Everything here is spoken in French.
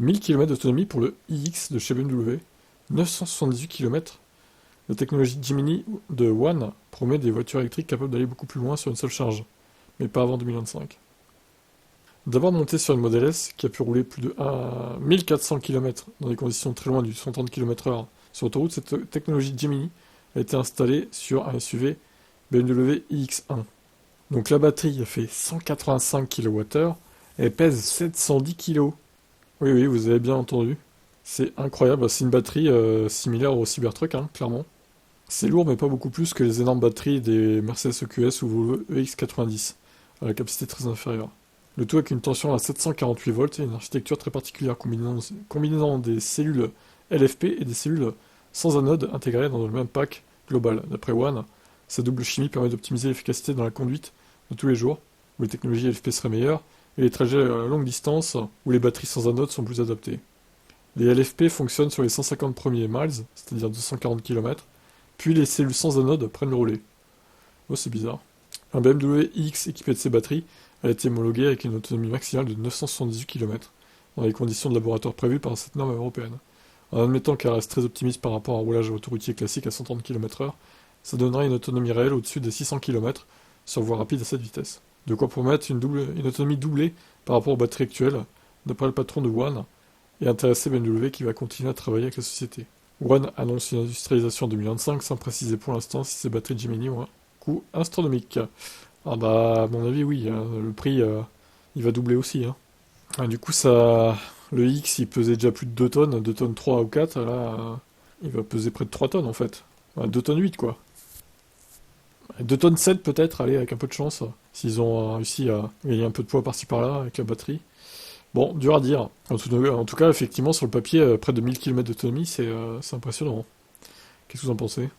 1000 km d'autonomie pour le iX de chez BMW, 978 km. La technologie Gemini de One promet des voitures électriques capables d'aller beaucoup plus loin sur une seule charge, mais pas avant 2025. D'abord monté sur une Model S qui a pu rouler plus de 1400 km dans des conditions très loin du 130 km/h sur autoroute, cette technologie Gemini a été installée sur un SUV BMW iX1. Donc la batterie fait 185 kWh, elle pèse 710 kg. Oui, oui, vous avez bien entendu. C'est incroyable, c'est une batterie similaire au Cybertruck, hein, clairement. C'est lourd, mais pas beaucoup plus que les énormes batteries des Mercedes EQS ou Volvo EX90, à la capacité très inférieure. Le tout avec une tension à 748 volts et une architecture très particulière combinant des cellules LFP et des cellules sans anode intégrées dans le même pack global. D'après One, cette double chimie permet d'optimiser l'efficacité dans la conduite de tous les jours, où les technologies LFP seraient meilleures, et les trajets à longue distance, où les batteries sans anode sont plus adaptées. Les LFP fonctionnent sur les 150 premiers miles, c'est-à-dire 240 km, puis les cellules sans anode prennent le relais. Oh, c'est bizarre. Un BMW iX équipé de ces batteries a été homologué avec une autonomie maximale de 978 km, dans les conditions de laboratoire prévues par cette norme européenne. En admettant qu'elle reste très optimiste par rapport à un roulage autoroutier classique à 130 km/h, ça donnerait une autonomie réelle au-dessus des 600 km sur voie rapide à cette vitesse. De quoi promettre une autonomie doublée par rapport aux batteries actuelles, d'après le patron de One, et intéresser BMW qui va continuer à travailler avec la société. One annonce une industrialisation en 2025 sans préciser pour l'instant si ces batteries Gemini ont un coût astronomique. Ah bah à mon avis oui, hein, le prix il va doubler aussi. Hein. Ah, du coup ça, le X il pesait déjà plus de 2 tonnes 3 ou 4, là il va peser près de 3 tonnes en fait. 2 tonnes 8 quoi. 2 tonnes 7 peut-être, allez avec un peu de chance, s'ils ont réussi à gagner un peu de poids par-ci par-là avec la batterie. Bon, dur à dire. En tout cas, effectivement, sur le papier, près de 1000 km d'autonomie, c'est impressionnant. Qu'est-ce que vous en pensez?